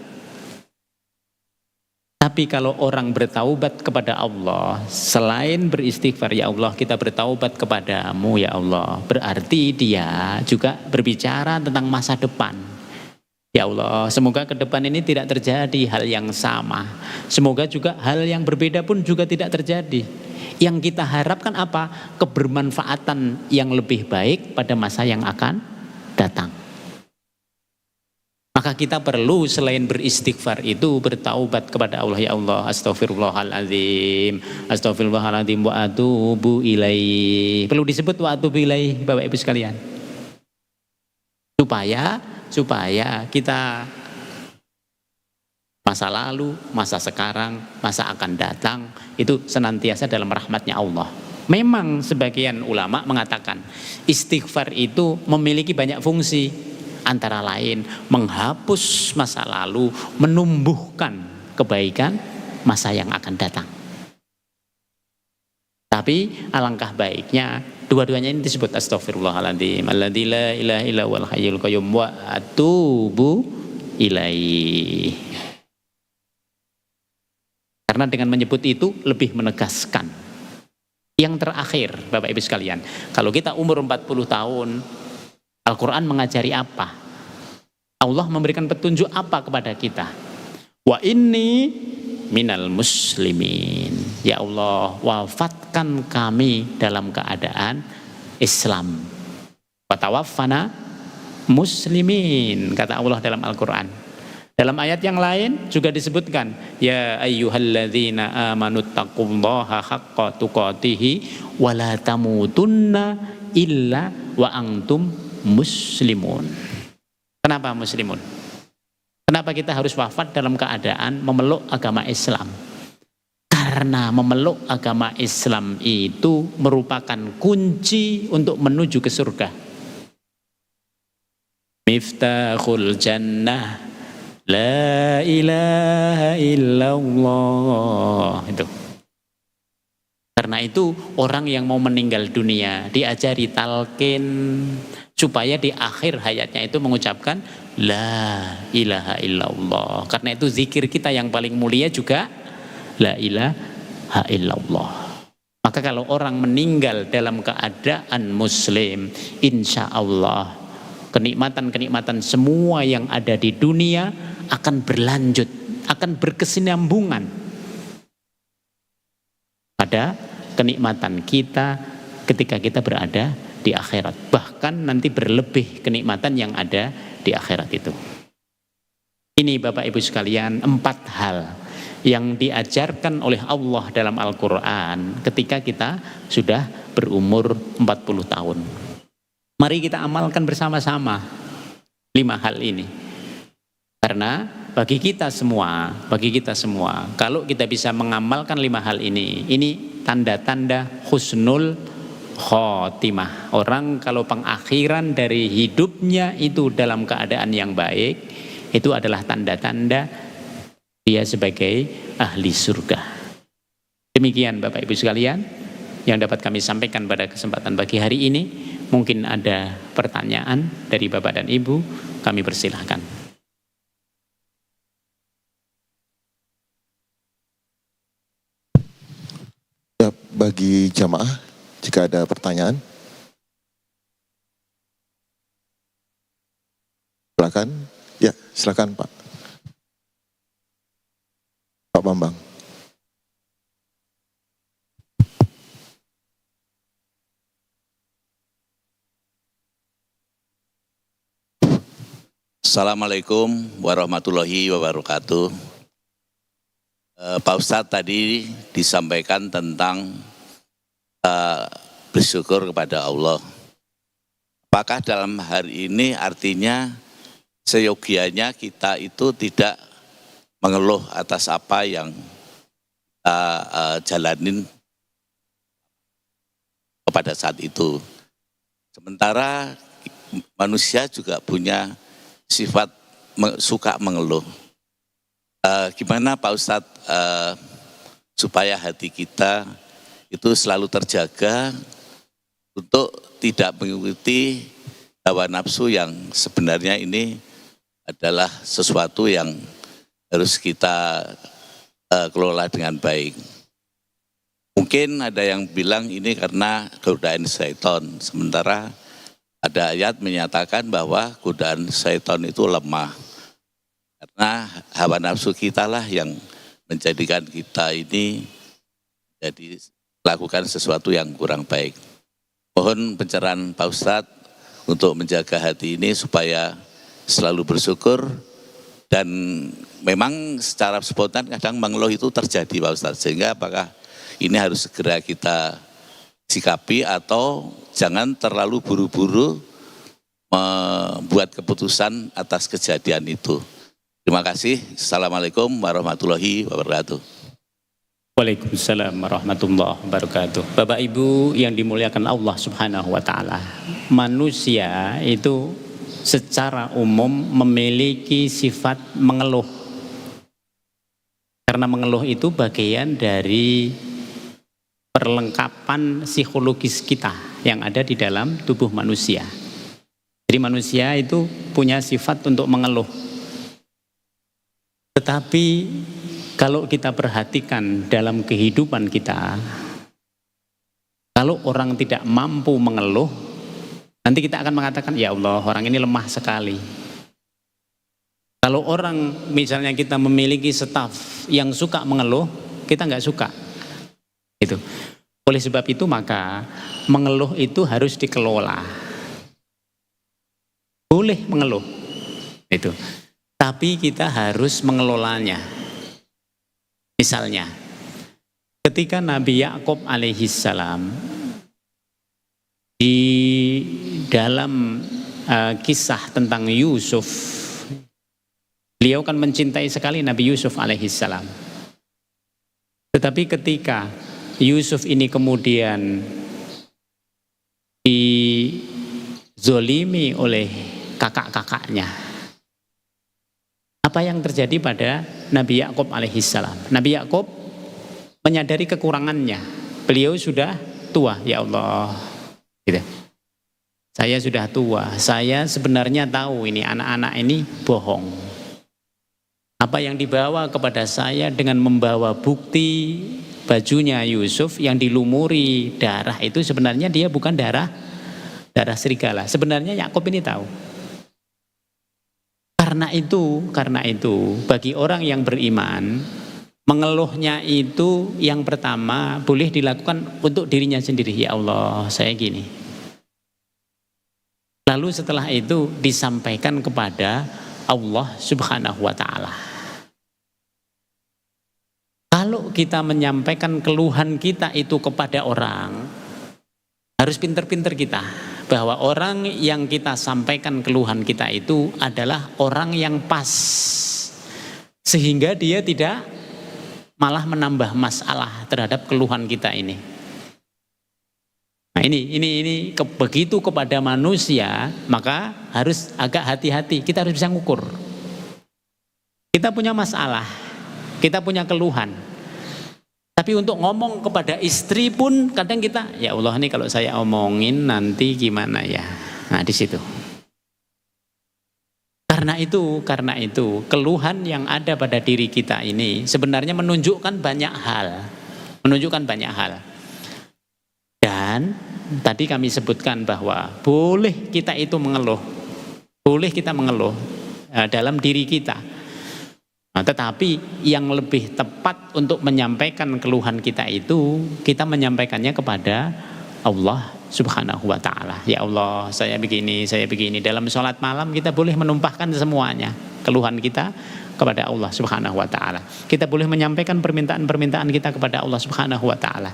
Tapi kalau orang bertaubat kepada Allah, selain beristighfar, ya Allah kita bertaubat kepadamu ya Allah, berarti dia juga berbicara tentang masa depan. Ya Allah, semoga ke depan ini tidak terjadi hal yang sama. Semoga juga hal yang berbeda pun juga tidak terjadi. Yang kita harapkan apa? Kebermanfaatan yang lebih baik pada masa yang akan datang. Maka kita perlu selain beristighfar itu bertaubat kepada Allah. Ya Allah, astaghfirullahaladzim, astaghfirullahaladzim wa atubu ilaih. Perlu disebut wa atubu ilaih Bapak Ibu sekalian. Supaya kita masa lalu, masa sekarang, masa akan datang itu senantiasa dalam rahmatnya Allah. Memang sebagian ulama mengatakan istighfar itu memiliki banyak fungsi, antara lain menghapus masa lalu, menumbuhkan kebaikan masa yang akan datang. Tapi alangkah baiknya dua-duanya ini disebut astaghfirullahaladzim, alladzi la ilaha illa huwal hayyul qayyum wa atubu ilaih. Karena dengan menyebut itu lebih menegaskan. Yang terakhir Bapak Ibu sekalian, kalau kita umur 40 tahun, Al-Quran mengajari apa? Allah memberikan petunjuk apa kepada kita? Wa inni minal muslimin. Ya Allah, wafatkan kami dalam keadaan Islam. Wa tawaffana muslimin, kata Allah dalam Al-Quran. Dalam ayat yang lain juga disebutkan, ya ayyuhalladzina amanu taqullaha haqqa tuqatihi wa la tamutunna illa wa antum muslimun. Kenapa muslimun? Kenapa kita harus wafat dalam keadaan memeluk agama Islam? Karena memeluk agama Islam itu merupakan kunci untuk menuju ke surga. Miftahul jannah La ilaha illallah. Itu. Karena itu orang yang mau meninggal dunia diajari talqin supaya di akhir hayatnya itu mengucapkan la ilaha illallah. Karena itu zikir kita yang paling mulia juga la ilaha illallah. Maka kalau orang meninggal dalam keadaan muslim, insya Allah kenikmatan-kenikmatan semua yang ada di dunia akan berlanjut, akan berkesinambungan pada kenikmatan kita ketika kita berada di akhirat. Bahkan nanti berlebih kenikmatan yang ada di akhirat itu. Ini Bapak Ibu sekalian 4 hal yang diajarkan oleh Allah dalam Al-Quran ketika kita sudah berumur 40 tahun. Mari kita amalkan bersama-sama 5 hal ini. Karena bagi kita semua, kalau kita bisa mengamalkan 5 hal ini tanda-tanda husnul khotimah. Orang kalau pengakhiran dari hidupnya itu dalam keadaan yang baik, itu adalah tanda-tanda dia sebagai ahli surga. Demikian Bapak Ibu sekalian yang dapat kami sampaikan pada kesempatan pagi hari ini. Mungkin ada pertanyaan dari Bapak dan Ibu, kami persilahkan. Ya, bagi jamaah, jika ada pertanyaan, silakan. Ya, silakan Pak. Pak Bambang. Assalamualaikum warahmatullahi wabarakatuh. Pak Ustadz tadi disampaikan tentang bersyukur kepada Allah. Apakah dalam hari ini artinya seyogianya kita itu tidak mengeluh atas apa yang kita jalanin pada saat itu? Sementara manusia juga punya sifat suka mengeluh. Gimana Pak Ustadz supaya hati kita itu selalu terjaga untuk tidak mengikuti hawa nafsu yang sebenarnya ini adalah sesuatu yang harus kita kelola dengan baik. Mungkin ada yang bilang ini karena godaan syaitan, sementara ada ayat menyatakan bahwa godaan syaitan itu lemah. Karena hawa nafsu kita lah yang menjadikan kita ini jadi lakukan sesuatu yang kurang baik. Mohon pencerahan Pak Ustadz untuk menjaga hati ini supaya selalu bersyukur, dan memang secara spontan kadang mengeluh itu terjadi Pak Ustadz. Sehingga apakah ini harus segera kita sikapi atau jangan terlalu buru-buru membuat keputusan atas kejadian itu. Terima kasih. Assalamualaikum warahmatullahi wabarakatuh. Waalaikumsalam warahmatullahi wabarakatuh. Bapak Ibu yang dimuliakan Allah Subhanahu wa taala. Manusia itu secara umum memiliki sifat mengeluh. Karena mengeluh itu bagian dari perlengkapan psikologis kita yang ada di dalam tubuh manusia. Jadi manusia itu punya sifat untuk mengeluh. Tetapi kalau kita perhatikan dalam kehidupan kita, kalau orang tidak mampu mengeluh, nanti kita akan mengatakan, ya Allah, orang ini lemah sekali. Kalau orang misalnya kita memiliki staf yang suka mengeluh, kita nggak suka. Itu. Oleh sebab itu maka mengeluh itu harus dikelola. Boleh mengeluh, itu. Tapi kita harus mengelolanya. Misalnya, ketika Nabi Yakub alaihissalam di dalam kisah tentang Yusuf, beliau kan mencintai sekali Nabi Yusuf alaihissalam. Tetapi ketika Yusuf ini kemudian dizolimi oleh kakak-kakaknya, apa Apa yang terjadi pada Nabi Yakub alaihissalam? Nabi Yakub menyadari kekurangannya. Beliau sudah tua, ya Allah. Gitu. Saya sudah tua. Saya sebenarnya tahu ini anak-anak ini bohong. Apa yang dibawa kepada saya dengan membawa bukti bajunya Yusuf yang dilumuri darah itu sebenarnya dia bukan darah serigala. Sebenarnya Yakub ini tahu. Karena itu bagi orang yang beriman, mengeluhnya itu yang pertama boleh dilakukan untuk dirinya sendiri. Ya Allah, saya gini. Lalu setelah itu disampaikan kepada Allah Subhanahu wa taala. Kalau kita menyampaikan keluhan kita itu kepada orang, harus pinter-pinter kita. Bahwa orang yang kita sampaikan keluhan kita itu adalah orang yang pas. Sehingga dia tidak malah menambah masalah terhadap keluhan kita ini. Nah ini begitu kepada manusia, maka harus agak hati-hati. Kita harus bisa ngukur. Kita punya masalah, kita punya keluhan. Tapi untuk ngomong kepada istri pun kadang kita, ya Allah nih kalau saya omongin nanti gimana ya. Nah di situ. Karena itu keluhan yang ada pada diri kita ini sebenarnya menunjukkan banyak hal. Dan tadi kami sebutkan bahwa boleh kita itu mengeluh. Boleh kita mengeluh dalam diri kita. Nah, tetapi yang lebih tepat untuk menyampaikan keluhan kita itu, kita menyampaikannya kepada Allah Subhanahu wa ta'ala. Ya Allah, saya begini. Dalam sholat malam kita boleh menumpahkan semuanya, keluhan kita kepada Allah Subhanahu wa ta'ala. Kita boleh menyampaikan permintaan-permintaan kita kepada Allah Subhanahu wa ta'ala.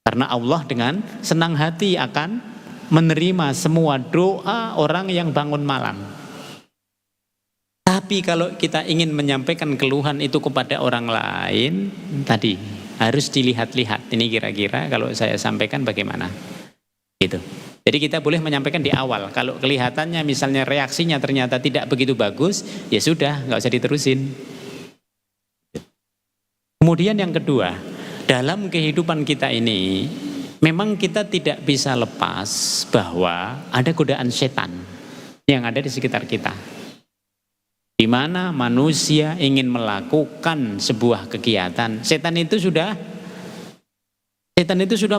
Karena Allah dengan senang hati akan menerima semua doa orang yang bangun malam. Tapi kalau kita ingin menyampaikan keluhan itu kepada orang lain, tadi harus dilihat-lihat. Ini kira-kira kalau saya sampaikan bagaimana? Gitu. Jadi kita boleh menyampaikan di awal. Kalau kelihatannya misalnya reaksinya ternyata tidak begitu bagus, ya sudah, nggak usah diterusin. Kemudian yang kedua, dalam kehidupan kita ini, memang kita tidak bisa lepas bahwa ada godaan setan yang ada di sekitar kita. Di mana manusia ingin melakukan sebuah kegiatan, setan itu sudah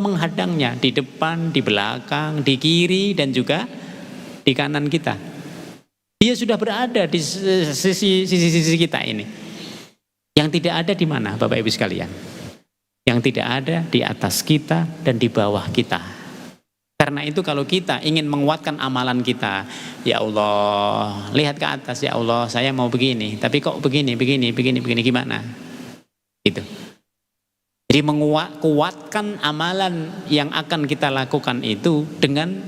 menghadangnya di depan, di belakang, di kiri dan juga di kanan kita. Dia sudah berada di sisi kita ini. Yang tidak ada di mana, Bapak Ibu sekalian? Yang tidak ada di atas kita dan di bawah kita. Karena itu kalau kita ingin menguatkan amalan kita, ya Allah, lihat ke atas, ya Allah, saya mau begini, tapi kok begini, gimana? Gitu. Jadi menguatkan amalan yang akan kita lakukan itu dengan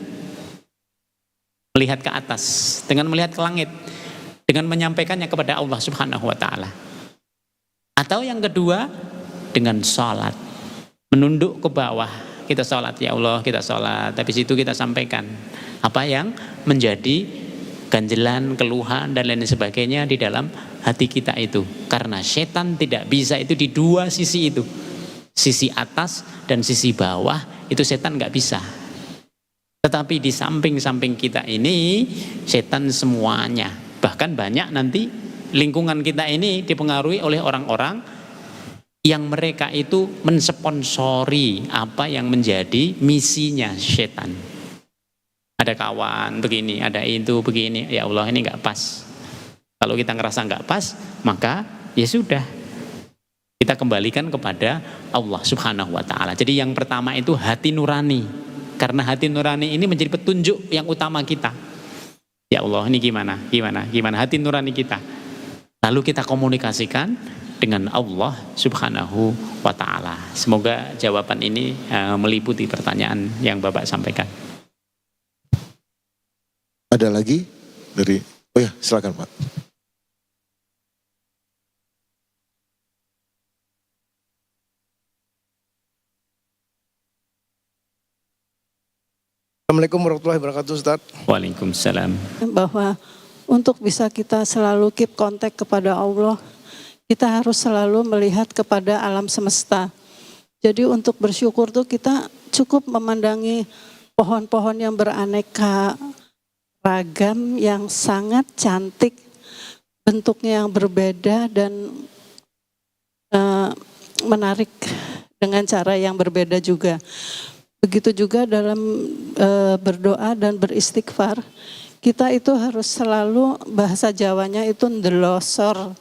melihat ke atas, dengan melihat ke langit, dengan menyampaikannya kepada Allah Subhanahu wa ta'ala. Atau yang kedua, dengan sholat, menunduk ke bawah. Kita sholat, ya Allah, kita sholat. Tapi situ kita sampaikan apa yang menjadi ganjelan, keluhan dan lain sebagainya di dalam hati kita itu. Karena setan tidak bisa itu di dua sisi itu, sisi atas dan sisi bawah itu setan nggak bisa. Tetapi di samping-samping kita ini setan semuanya. Bahkan banyak nanti lingkungan kita ini dipengaruhi oleh orang-orang yang mereka itu mensponsori apa yang menjadi misinya setan. Ada kawan begini, ada itu begini, ya Allah ini nggak pas. Kalau kita ngerasa nggak pas, maka ya sudah, kita kembalikan kepada Allah Subhanahu wa ta'ala. Jadi yang pertama itu hati nurani. Karena hati nurani ini menjadi petunjuk yang utama kita. Ya Allah ini gimana hati nurani kita. Lalu kita komunikasikan dengan Allah Subhanahu wa ta'ala. Semoga jawaban ini meliputi pertanyaan yang Bapak sampaikan. Ada lagi dari, oh ya silakan Pak. Assalamualaikum warahmatullahi wabarakatuh, Ustaz. Waalaikumsalam. Bahwa untuk bisa kita selalu keep kontak kepada Allah, kita harus selalu melihat kepada alam semesta. Jadi untuk bersyukur tuh kita cukup memandangi pohon-pohon yang beraneka ragam, yang sangat cantik, bentuknya yang berbeda dan menarik dengan cara yang berbeda juga. Begitu juga dalam berdoa dan beristighfar, kita itu harus selalu, bahasa Jawanya itu ndelosor.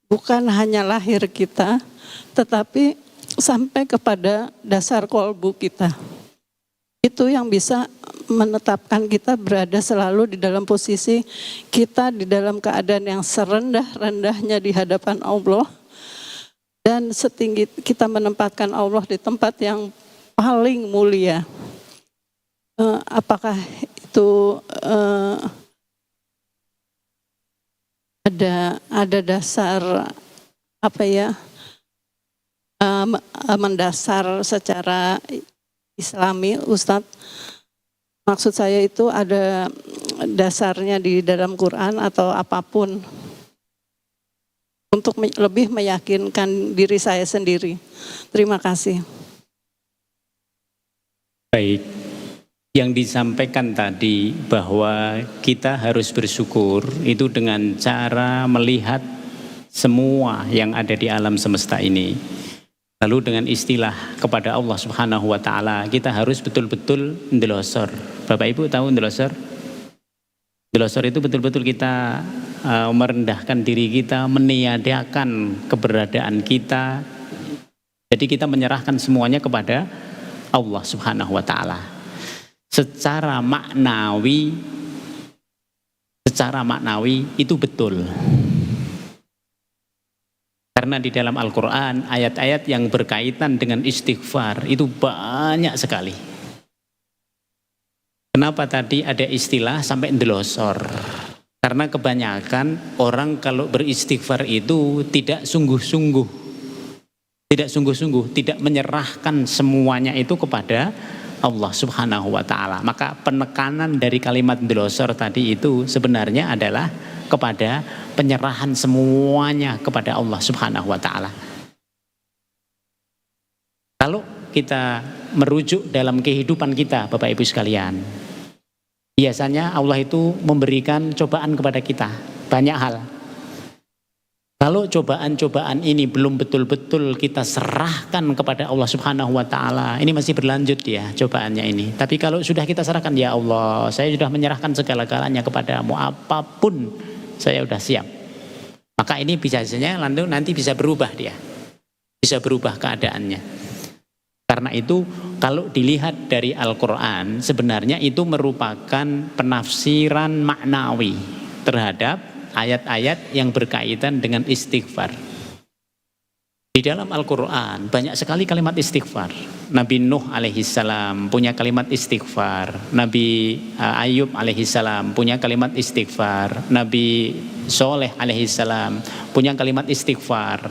Bukan hanya lahir kita, tetapi sampai kepada dasar kolbu kita. Itu yang bisa menetapkan kita berada selalu di dalam posisi kita di dalam keadaan yang serendah-rendahnya di hadapan Allah. Dan setinggi kita menempatkan Allah di tempat yang paling mulia. Apakah itu ada dasar mendasar secara Islami, Ustadz? Maksud saya itu ada dasarnya di dalam Quran atau apapun untuk lebih meyakinkan diri saya sendiri. Terima kasih. Baik, yang disampaikan tadi bahwa kita harus bersyukur itu dengan cara melihat semua yang ada di alam semesta ini. Lalu dengan istilah kepada Allah Subhanahu wa taala, kita harus betul-betul ndelosor. Bapak Ibu tahu ndelosor? Ndelosor itu betul-betul kita merendahkan diri kita, meniadakan keberadaan kita. Jadi kita menyerahkan semuanya kepada Allah Subhanahu wa taala. Secara maknawi itu betul. Karena di dalam Al-Quran ayat-ayat yang berkaitan dengan istighfar itu banyak sekali. Kenapa tadi ada istilah sampai ndelosor? Karena kebanyakan orang kalau beristighfar itu tidak sungguh-sungguh, tidak menyerahkan semuanya itu kepada Allah Subhanahu wa taala. Maka penekanan dari kalimat ndelosor tadi itu sebenarnya adalah kepada penyerahan semuanya kepada Allah Subhanahu wa taala. Kalau kita merujuk dalam kehidupan kita, Bapak Ibu sekalian, biasanya Allah itu memberikan cobaan kepada kita, banyak hal. Kalau cobaan-cobaan ini belum betul-betul kita serahkan kepada Allah Subhanahu wa taala, ini masih berlanjut ya cobaannya ini. Tapi kalau sudah kita serahkan, ya Allah, saya sudah menyerahkan segala-galanya kepadamu, apapun saya sudah siap. Maka ini biasanya nanti bisa berubah dia. Bisa berubah keadaannya. Karena itu kalau dilihat dari Al-Quran, sebenarnya itu merupakan penafsiran maknawi terhadap ayat-ayat yang berkaitan dengan istighfar. Di dalam Al-Quran banyak sekali kalimat istighfar. Nabi Nuh alaihissalam punya kalimat istighfar. Nabi Ayub alaihissalam punya kalimat istighfar. Nabi Soleh alaihissalam punya kalimat istighfar.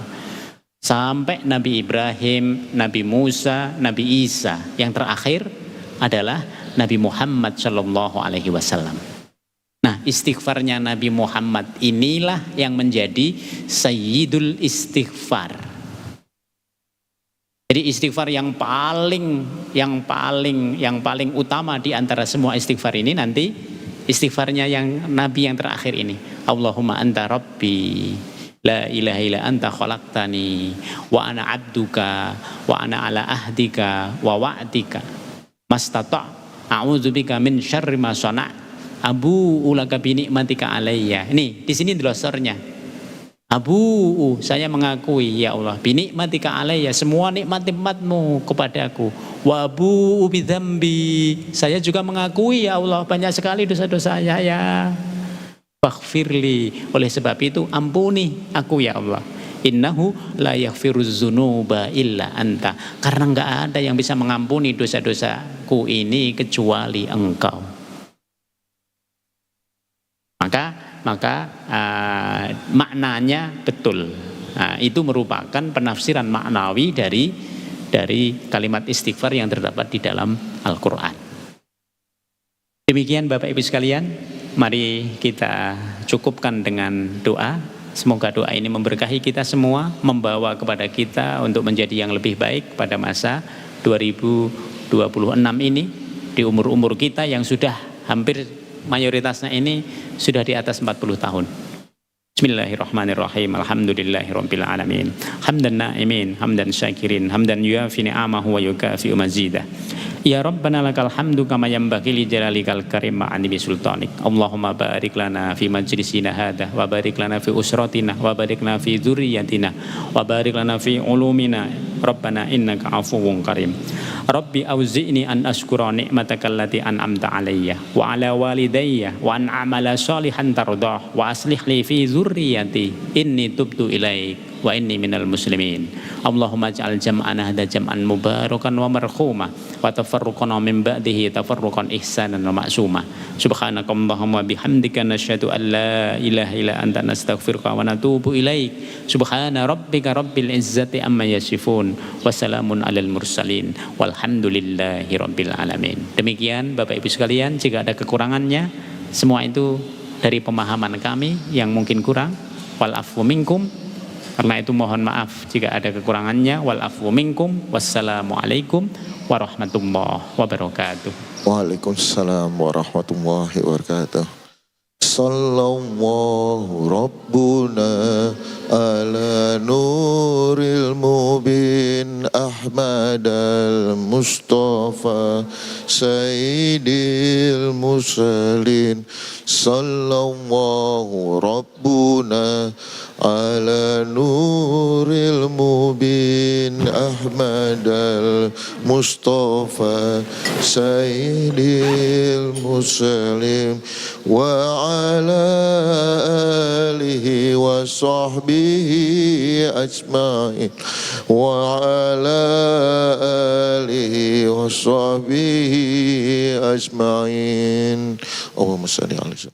Sampai Nabi Ibrahim, Nabi Musa, Nabi Isa. Yang terakhir adalah Nabi Muhammad sallallahu alaihi wasallam. Nah, istighfarnya Nabi Muhammad inilah yang menjadi sayyidul istighfar. Jadi istighfar yang paling utama di antara semua istighfar ini nanti istighfarnya yang Nabi yang terakhir ini. Allahumma anta rabbi la ilaha illa anta khalaqtani wa ana abduka wa ana ala ahdika wa wa'dika mastata' a'udzubika min syarri ma sana' abu ulaka bi ni'matika alayya. Ini di sini glosornya. Abu, saya mengakui ya Allah, binikmatika alayya, semua nikmat-nikmatmu kepadaku. Wa abu bidzambi, saya juga mengakui ya Allah banyak sekali dosa-dosa saya ya. Faghfirli, oleh sebab itu ampuni aku ya Allah. Innahu la yaghfiruz dzunuba illa anta, karena enggak ada yang bisa mengampuni dosa-dosaku ini kecuali Engkau. Maka maknanya betul. Nah, itu merupakan penafsiran maknawi dari kalimat istighfar yang terdapat di dalam Al-Quran. Demikian Bapak Ibu sekalian, mari kita cukupkan dengan doa. Semoga doa ini memberkahi kita semua, membawa kepada kita untuk menjadi yang lebih baik pada masa 2026 ini, di umur-umur kita yang sudah hampir mayoritasnya ini sudah di atas 40 tahun. Bismillahirrahmanirrahim. Alhamdulillahirabbil alamin. Hamdan na'imin, hamdan syakirin, hamdan yuafi ni'amahu wa yukafi'u mazidah. Ya Rabbana lakal hamdu kama yanbaghi li jalalikal karim ma'ani bi sultanik. Allahumma barik lana fi majlisina hadha wa barik lana fi usratina wa barik lana fi dzurriyyatina wa barik lana fi ulumina. Rabbana innaka afuwwun karim. Rabbi auzi'ni an ashkura ni'mataka allati an'amta alayya wa ala walidayya wa an a'mala salihan tardah wa aslih li fi dzurriyyati inni tubtu ilaik wa inni minal muslimin. Allahumma ij'al jam'ana hadza jam'an mubarakan wa marhuma wa tafarruqana min ba'dihi tafarruqan ihsanan wa ma'suma. Subhanakallahumma bihamdika nasyhadu an la ilaha illa anta nastaghfiruka wa natubu ilaik. Subhana rabbika rabbil izzati amma yasifun wa salamun alal mursalin walhamdulillahi rabbil alamin. Demikian Bapak Ibu sekalian, jika ada kekurangannya semua itu dari pemahaman kami yang mungkin kurang. Wal afwu minkum. Karena itu mohon maaf jika ada kekurangannya. Wal afwu minkum. Wassalamualaikum warahmatullahi wabarakatuh. Waalaikumsalam warahmatullahi wabarakatuh. Sallallahu Rabbuna ala nuril mubin Ahmad al-Mustafa Sayyidil Mursalin. Sallallahu Rabbuna ala nuril mubin Ahmad al-Mustafa Sayyidil Mursalin wa ala alihi wa sahbihi ajma'in wa ala alihi wa sahbihi ajma'in. Allahumma salli alaihi